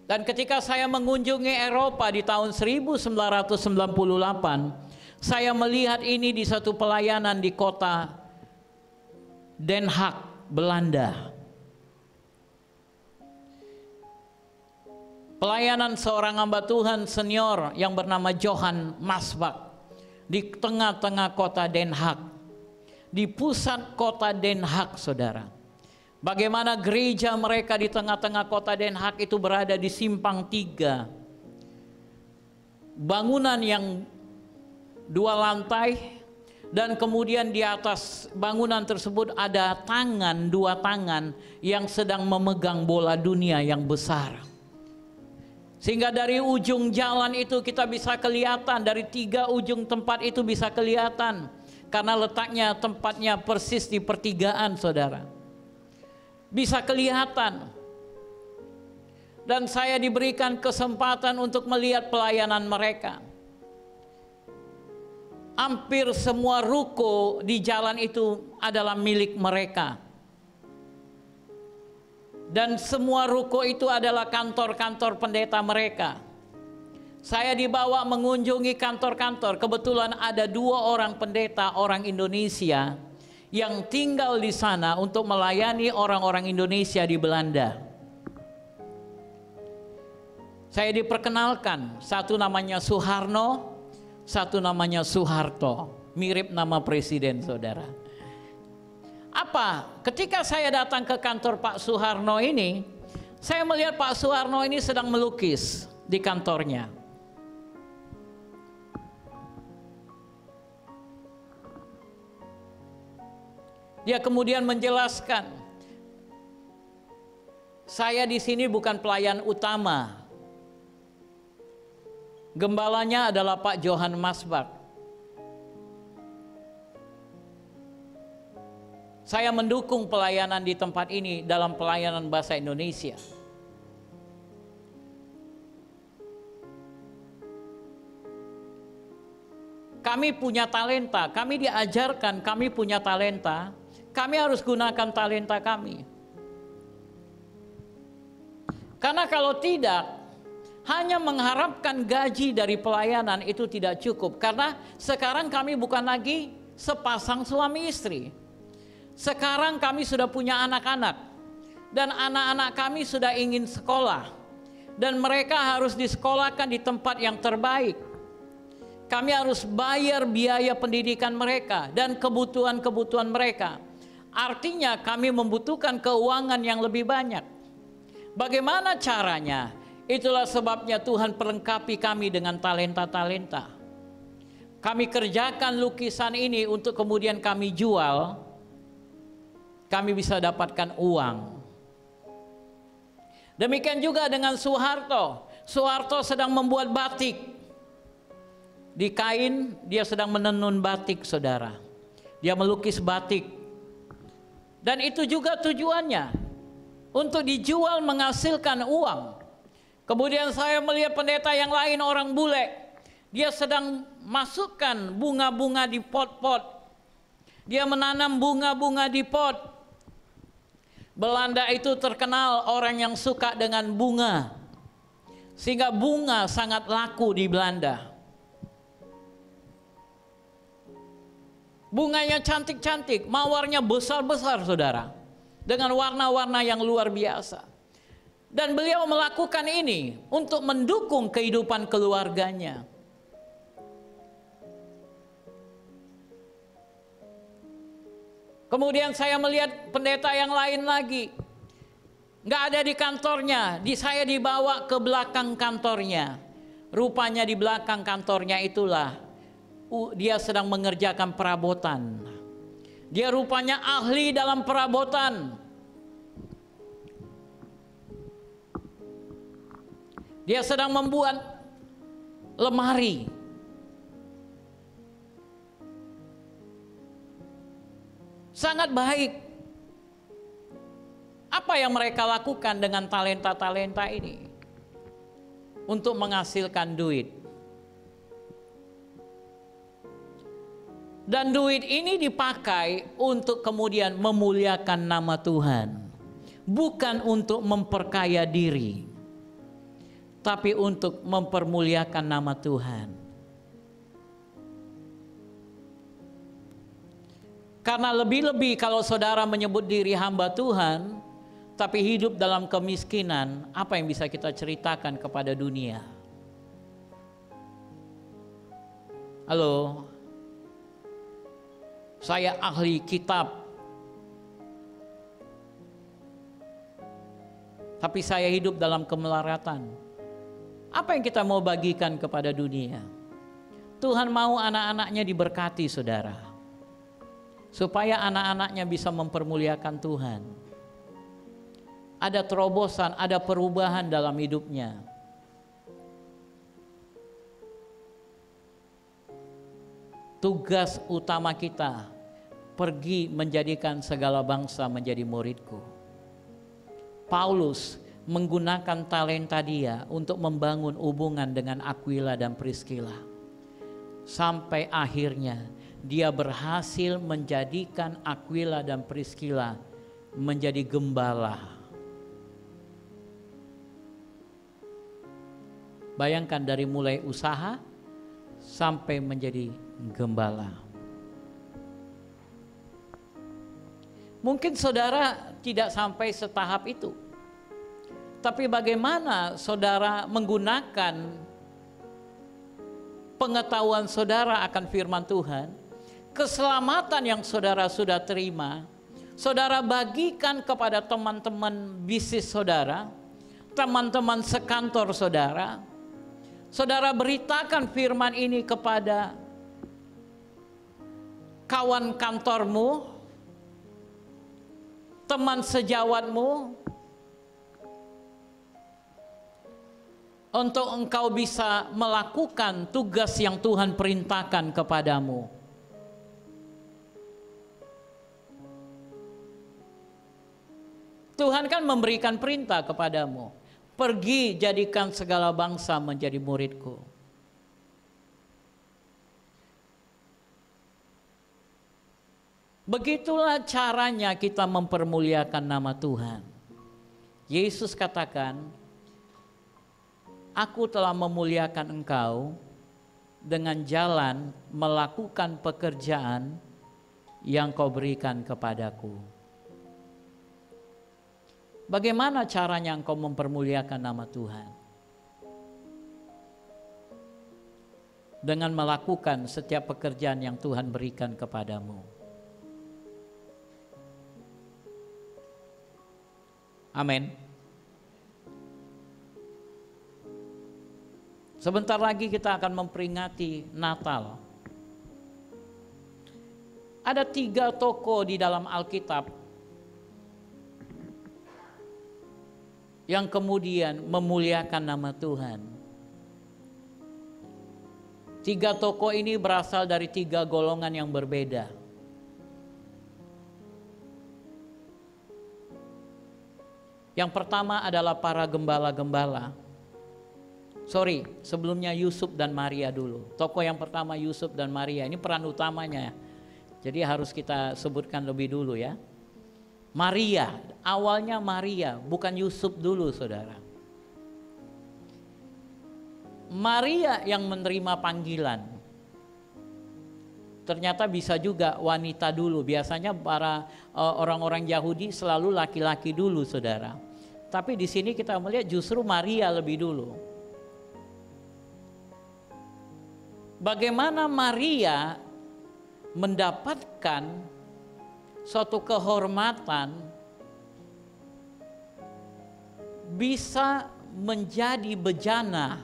Dan ketika saya mengunjungi Eropa di tahun 1998, saya melihat ini di satu pelayanan di kota Den Haag, Belanda. Pelayanan seorang hamba Tuhan senior yang bernama Johan Masbach di tengah-tengah kota Den Haag, di pusat kota Den Haag, saudara. Bagaimana gereja mereka di tengah-tengah kota Den Haag itu berada di simpang 3. Bangunan yang 2 lantai, dan kemudian di atas bangunan tersebut ada 2 tangan yang sedang memegang bola dunia yang besar. Sehingga dari ujung jalan itu kita bisa kelihatan, dari 3 ujung tempat itu bisa kelihatan. Karena letaknya tempatnya persis di pertigaan, saudara. Bisa kelihatan. Dan saya diberikan kesempatan untuk melihat pelayanan mereka. Hampir semua ruko di jalan itu adalah milik mereka. Dan semua ruko itu adalah kantor-kantor pendeta mereka. Saya dibawa mengunjungi kantor-kantor. Kebetulan ada 2 orang pendeta orang Indonesia yang tinggal di sana untuk melayani orang-orang Indonesia di Belanda. Saya diperkenalkan, satu namanya Suharno, satu namanya Soeharto, mirip nama presiden, saudara. Apa? Ketika saya datang ke kantor Pak Suharno ini, saya melihat Pak Suharno ini sedang melukis di kantornya. Dia kemudian menjelaskan, saya di sini bukan pelayan utama. Gembalanya adalah Pak Johan Masbach. Saya mendukung pelayanan di tempat ini dalam pelayanan bahasa Indonesia. Kami punya talenta, kami diajarkan, kami punya talenta. Kami harus gunakan talenta kami. Karena kalau tidak, hanya mengharapkan gaji dari pelayanan itu tidak cukup. Karena sekarang kami bukan lagi sepasang suami istri. Sekarang kami sudah punya anak-anak. Dan anak-anak kami sudah ingin sekolah. Dan mereka harus disekolahkan di tempat yang terbaik. Kami harus bayar biaya pendidikan mereka dan kebutuhan-kebutuhan mereka. Artinya kami membutuhkan keuangan yang lebih banyak. Bagaimana caranya? Itulah sebabnya Tuhan perlengkapi kami dengan talenta-talenta. Kami kerjakan lukisan ini untuk kemudian kami jual. Kami bisa dapatkan uang. Demikian juga dengan Soeharto. Soeharto sedang membuat batik. Di kain dia sedang menenun batik, saudara. Dia melukis batik. Dan itu juga tujuannya, untuk dijual menghasilkan uang. Kemudian saya melihat pendeta yang lain, orang bule. Dia sedang masukkan bunga-bunga di pot-pot. Dia menanam bunga-bunga di pot. Belanda itu terkenal orang yang suka dengan bunga. Sehingga bunga sangat laku di Belanda. Bunganya cantik-cantik, mawarnya besar-besar, saudara. Dengan warna-warna yang luar biasa. Dan beliau melakukan ini untuk mendukung kehidupan keluarganya. Kemudian saya melihat pendeta yang lain lagi. Nggak ada di kantornya, saya dibawa ke belakang kantornya. Rupanya di belakang kantornya itulah dia sedang mengerjakan perabotan. Dia rupanya ahli dalam perabotan. Dia sedang membuat lemari. Sangat baik. Apa yang mereka lakukan dengan talenta-talenta ini? Untuk menghasilkan duit. Dan duit ini dipakai untuk kemudian memuliakan nama Tuhan. Bukan untuk memperkaya diri. tapi untuk mempermuliakan nama Tuhan. Karena lebih-lebih kalau saudara menyebut diri hamba Tuhan, tapi hidup dalam kemiskinan, apa yang bisa kita ceritakan kepada dunia? Halo, saya ahli kitab, tapi saya hidup dalam kemelaratan. Apa yang kita mau bagikan kepada dunia? Tuhan mau anak-anaknya diberkati, saudara, supaya anak-anaknya bisa mempermuliakan Tuhan. Ada terobosan, ada perubahan dalam hidupnya. Tugas utama kita, pergi menjadikan segala bangsa menjadi muridku. Paulus menggunakan talenta dia untuk membangun hubungan dengan Aquila dan Priscilla. Sampai akhirnya dia berhasil menjadikan Aquila dan Priscilla menjadi gembala. Bayangkan dari mulai usaha sampai menjadi gembala. Mungkin saudara tidak sampai setahap itu. Tapi bagaimana saudara menggunakan pengetahuan saudara akan firman Tuhan, keselamatan yang saudara sudah terima, saudara bagikan kepada teman-teman bisnis saudara, teman-teman sekantor saudara. Saudara beritakan firman ini kepada kawan kantormu, teman sejawatmu, untuk engkau bisa melakukan tugas yang Tuhan perintahkan kepadamu. Tuhan kan memberikan perintah kepadamu. Pergi jadikan segala bangsa menjadi muridku. Begitulah caranya kita mempermuliakan nama Tuhan. Yesus katakan, aku telah memuliakan engkau dengan jalan melakukan pekerjaan yang kau berikan kepadaku. Bagaimana caranya engkau mempermuliakan nama Tuhan? Dengan melakukan setiap pekerjaan yang Tuhan berikan kepadamu. Amin. Sebentar lagi kita akan memperingati Natal. Ada 3 tokoh di dalam Alkitab yang kemudian memuliakan nama Tuhan. 3 tokoh ini berasal dari 3 golongan yang berbeda. Yang pertama adalah para gembala-gembala. Sebelumnya Yusuf dan Maria dulu. Tokoh yang pertama Yusuf dan Maria, ini peran utamanya. Jadi harus kita sebutkan lebih dulu ya. Maria, awalnya Maria, bukan Yusuf dulu saudara. Maria yang menerima panggilan. Ternyata bisa juga wanita dulu. Biasanya para orang-orang Yahudi selalu laki-laki dulu saudara. Tapi di sini kita melihat justru Maria lebih dulu. Bagaimana Maria mendapatkan suatu kehormatan bisa menjadi bejana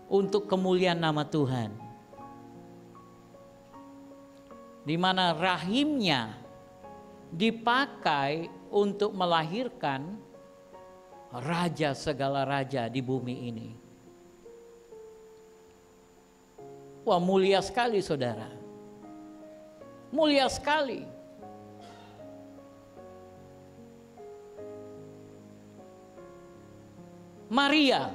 untuk kemuliaan nama Tuhan, di mana rahimnya dipakai untuk melahirkan raja segala raja di bumi ini. Wah, mulia sekali saudara. Mulia sekali. Maria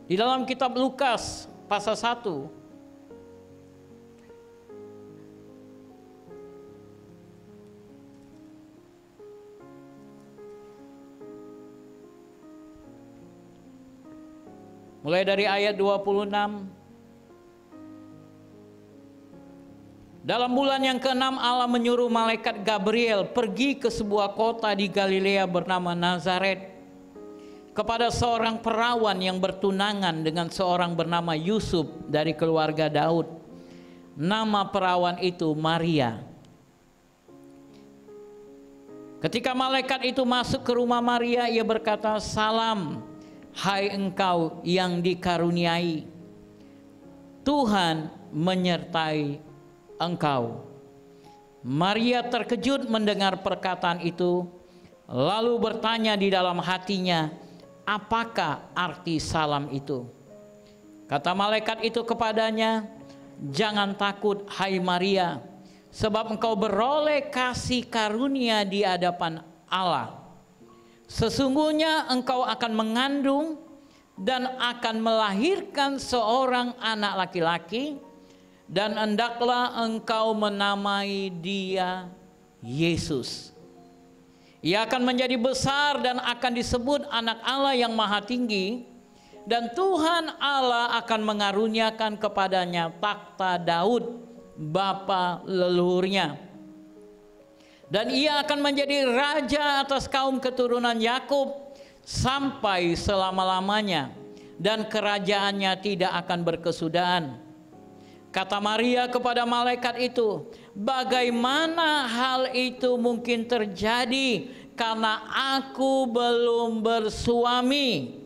di dalam kitab Lukas pasal 1 ayat Mulai dari ayat 26. Dalam bulan yang ke-6 Allah menyuruh malaikat Gabriel pergi ke sebuah kota di Galilea bernama Nazaret, kepada seorang perawan yang bertunangan dengan seorang bernama Yusuf dari keluarga Daud. Nama perawan itu Maria. Ketika malaikat itu masuk ke rumah Maria, ia berkata, "Salam, hai engkau yang dikaruniai, Tuhan menyertai engkau." Maria terkejut mendengar perkataan itu, lalu bertanya di dalam hatinya, apakah arti salam itu? Kata malaikat itu kepadanya, "Jangan takut, hai Maria, sebab engkau beroleh kasih karunia di hadapan Allah. Sesungguhnya engkau akan mengandung dan akan melahirkan seorang anak laki-laki, dan hendaklah engkau menamai dia Yesus. Ia akan menjadi besar dan akan disebut anak Allah yang maha tinggi, dan Tuhan Allah akan mengaruniakan kepadanya takhta Daud bapa leluhurnya. Dan ia akan menjadi raja atas kaum keturunan Yakub sampai selama-lamanya, dan kerajaannya tidak akan berkesudahan." Kata Maria kepada malaikat itu, "Bagaimana hal itu mungkin terjadi karena aku belum bersuami?"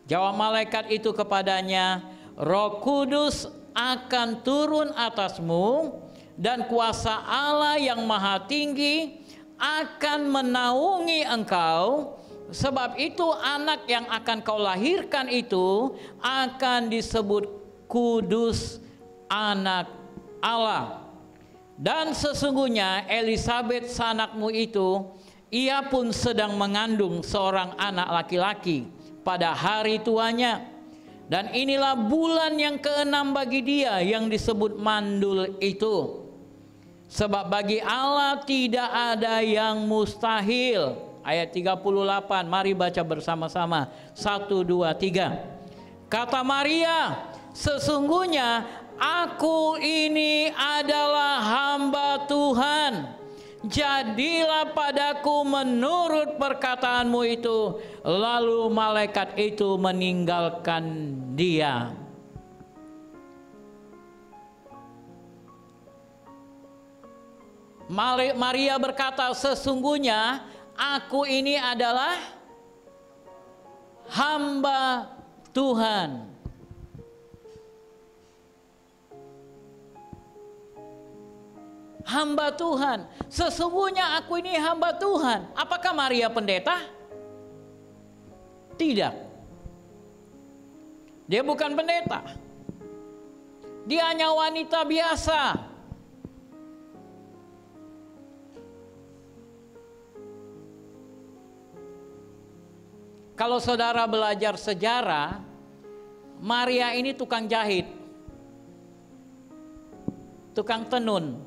Jawab malaikat itu kepadanya, "Roh Kudus akan turun atasmu, dan kuasa Allah yang maha tinggi akan menaungi engkau. Sebab itu anak yang akan kau lahirkan itu akan disebut kudus, anak Allah. Dan sesungguhnya Elisabet sanakmu itu, ia pun sedang mengandung seorang anak laki-laki pada hari tuanya. Dan inilah bulan yang ke-6 bagi dia yang disebut mandul itu. Sebab bagi Allah tidak ada yang mustahil." Ayat 38, mari baca bersama-sama. 1, 2, 3. Kata Maria, "Sesungguhnya aku ini adalah hamba Tuhan. Jadilah padaku menurut perkataanmu itu." Lalu malaikat itu meninggalkan dia. Maria berkata, "Sesungguhnya aku ini adalah hamba Tuhan." Hamba Tuhan. Sesungguhnya aku ini hamba Tuhan. Apakah Maria pendeta? Tidak. Dia bukan pendeta. Dia hanya wanita biasa. Kalau saudara belajar sejarah, Maria ini tukang jahit, tukang tenun.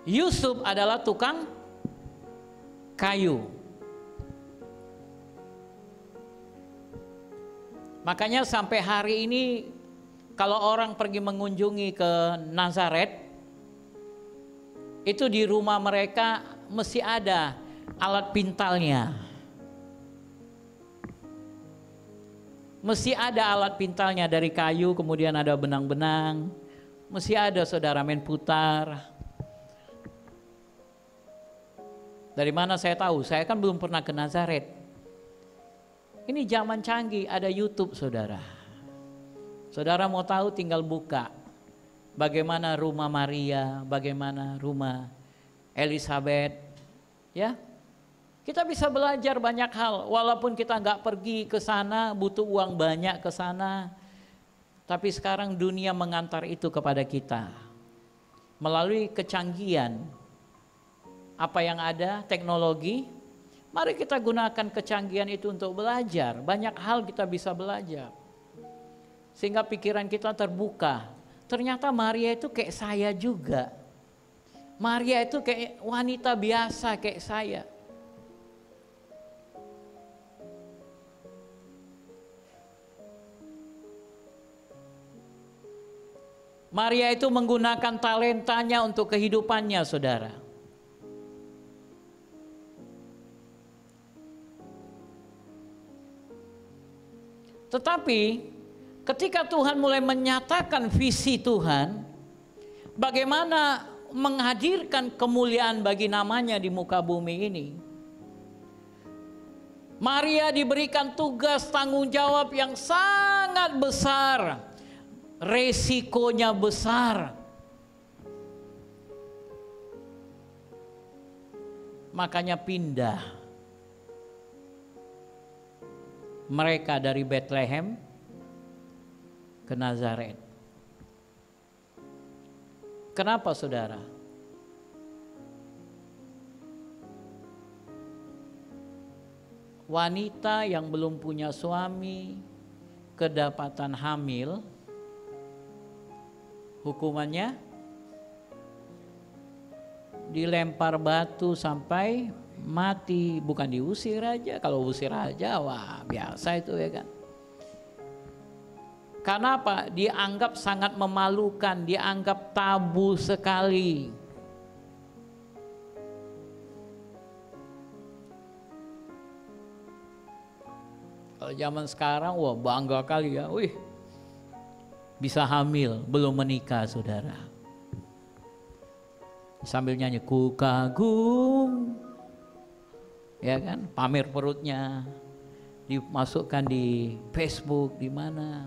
Yusuf adalah tukang kayu. Makanya sampai hari ini kalau orang pergi mengunjungi ke Nazaret, itu di rumah mereka mesti ada alat pintalnya. Mesti ada alat pintalnya dari kayu, kemudian ada benang-benang. Mesti ada, saudara, main putar. Dari mana saya tahu? Saya kan belum pernah ke Nazaret. Ini zaman canggih, ada YouTube, saudara. Saudara mau tahu tinggal buka. Bagaimana rumah Maria, bagaimana rumah Elisabet, ya. Kita bisa belajar banyak hal, walaupun kita nggak pergi ke sana, butuh uang banyak ke sana. Tapi sekarang dunia mengantar itu kepada kita melalui kecanggihan. Apa yang ada, teknologi, mari kita gunakan kecanggihan itu untuk belajar. Banyak hal kita bisa belajar, sehingga pikiran kita terbuka. Ternyata Maria itu kayak saya juga. Maria itu kayak wanita biasa kayak saya. Maria itu menggunakan talentanya untuk kehidupannya, saudara. Tetapi ketika Tuhan mulai menyatakan visi Tuhan, bagaimana menghadirkan kemuliaan bagi namanya di muka bumi ini, Maria diberikan tugas tanggung jawab yang sangat besar. Resikonya besar. Makanya pindah mereka dari Bethlehem ke Nazaret. Kenapa, saudara? Wanita yang belum punya suami kedapatan hamil, hukumannya dilempar batu sampai mati. Bukan diusir aja. Kalau usir aja, wah biasa itu ya kan. Karena apa? Dianggap sangat memalukan, dianggap tabu sekali. Kalau zaman sekarang, wah bangga kali ya. Wih, bisa hamil, belum menikah, saudara. Sambil nyanyi, ku kagum, ya kan, pamer perutnya, dimasukkan di Facebook, di mana.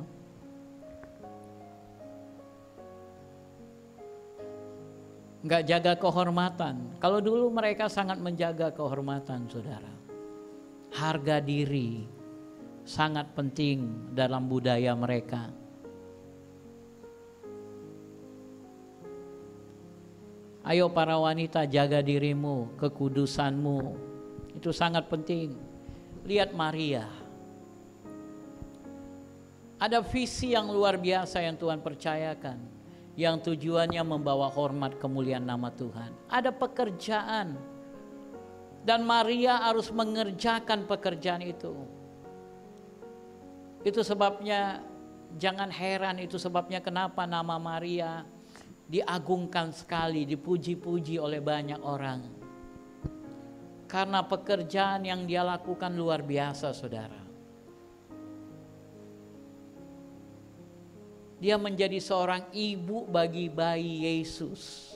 Nggak jaga kehormatan. Kalau dulu mereka sangat menjaga kehormatan, saudara. Harga diri sangat penting dalam budaya mereka. Ayo para wanita, jaga dirimu, kekudusanmu. Itu sangat penting. Lihat Maria. Ada visi yang luar biasa yang Tuhan percayakan, yang tujuannya membawa hormat kemuliaan nama Tuhan. Ada pekerjaan, dan Maria harus mengerjakan pekerjaan itu. Itu sebabnya, jangan heran, itu sebabnya kenapa nama Maria diagungkan sekali, dipuji-puji oleh banyak orang. Karena pekerjaan yang dia lakukan luar biasa, saudara. Dia menjadi seorang ibu bagi bayi Yesus.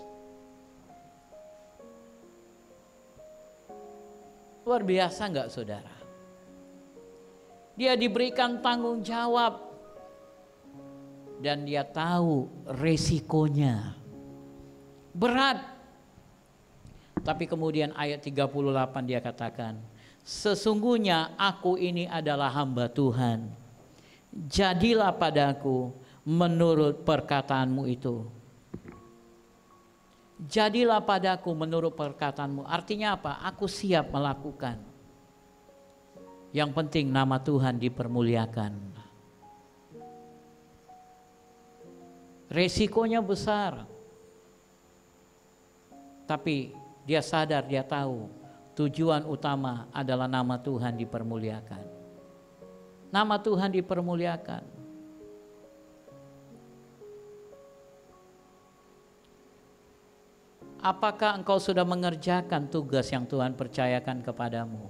Luar biasa enggak, saudara? Dia diberikan tanggung jawab. Dan dia tahu resikonya berat. Tapi kemudian ayat 38 dia katakan, sesungguhnya aku ini adalah hamba Tuhan. Jadilah padaku menurut perkataanmu itu. Jadilah padaku menurut perkataanmu. Artinya apa? Aku siap melakukan. Yang penting nama Tuhan dipermuliakan. Resikonya besar. Tapi dia sadar, dia tahu tujuan utama adalah nama Tuhan dipermuliakan. Nama Tuhan dipermuliakan. Apakah engkau sudah mengerjakan tugas yang Tuhan percayakan kepadamu?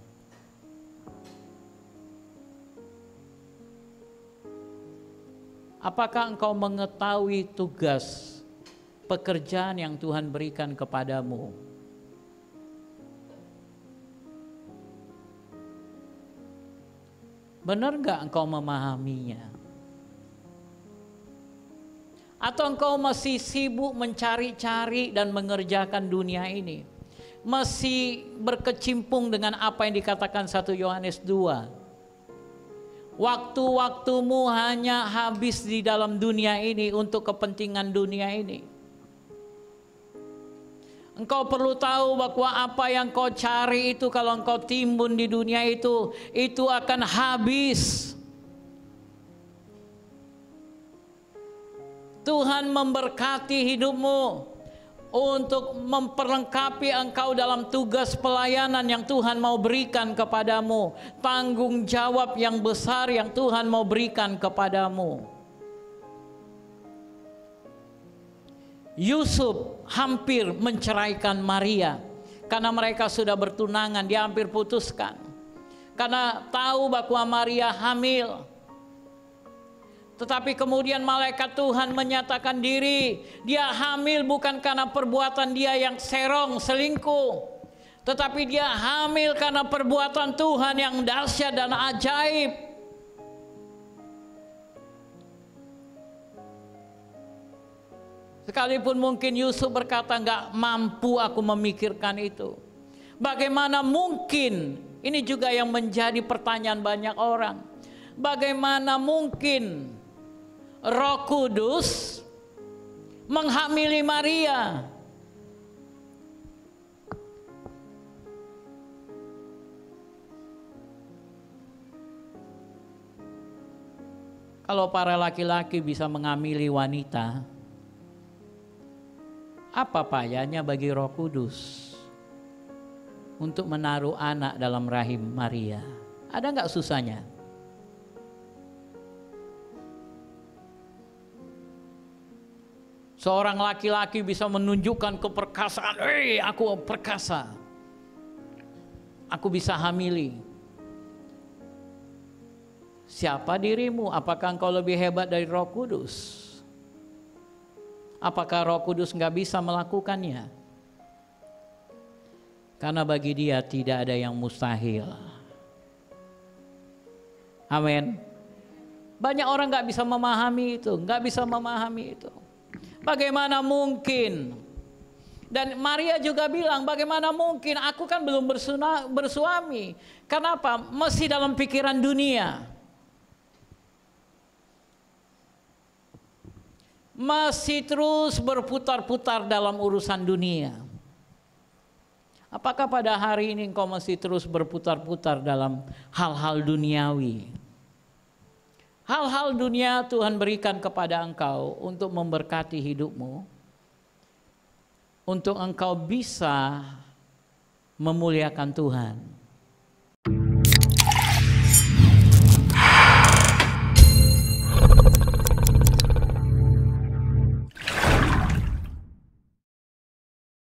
Apakah engkau mengetahui tugas pekerjaan yang Tuhan berikan kepadamu? Benar enggak engkau memahaminya? Atau engkau masih sibuk mencari-cari dan mengerjakan dunia ini? Masih berkecimpung dengan apa yang dikatakan 1 Yohanes 2. Waktu-waktumu hanya habis di dalam dunia ini untuk kepentingan dunia ini. Engkau perlu tahu bahwa apa yang kau cari itu, kalau engkau timbun di dunia itu akan habis. Tuhan memberkati hidupmu. untuk memperlengkapi engkau dalam tugas pelayanan yang Tuhan mau berikan kepadamu, tanggung jawab yang besar yang Tuhan mau berikan kepadamu. Yusuf hampir menceraikan Maria karena mereka sudah bertunangan, dia hampir putuskan. Karena tahu bahwa Maria hamil. Tetapi kemudian malaikat Tuhan menyatakan diri, dia hamil bukan karena perbuatan dia yang serong, selingkuh. Tetapi dia hamil karena perbuatan Tuhan yang dahsyat dan ajaib. Sekalipun mungkin Yusuf berkata, "Nggak mampu aku memikirkan itu." Bagaimana mungkin, ini juga yang menjadi pertanyaan banyak orang. Bagaimana mungkin Roh Kudus menghamili Maria? Kalau para laki-laki bisa menghamili wanita, apa payahnya bagi Roh Kudus untuk menaruh anak dalam rahim Maria? Ada nggak susahnya? Seorang laki-laki bisa menunjukkan keperkasaan, aku perkasa, aku bisa hamili. Siapa dirimu? Apakah engkau lebih hebat dari Roh Kudus? Apakah Roh Kudus nggak bisa melakukannya? Karena bagi dia tidak ada yang mustahil. Amin. Banyak orang nggak bisa memahami itu, nggak bisa memahami itu. Bagaimana mungkin? Dan Maria juga bilang, bagaimana mungkin? Aku kan belum bersuami. Kenapa? Masih dalam pikiran dunia. Masih terus berputar-putar dalam urusan dunia. Apakah pada hari ini engkau masih terus berputar-putar dalam hal-hal duniawi? Hal-hal dunia Tuhan berikan kepada engkau untuk memberkati hidupmu, untuk engkau bisa memuliakan Tuhan.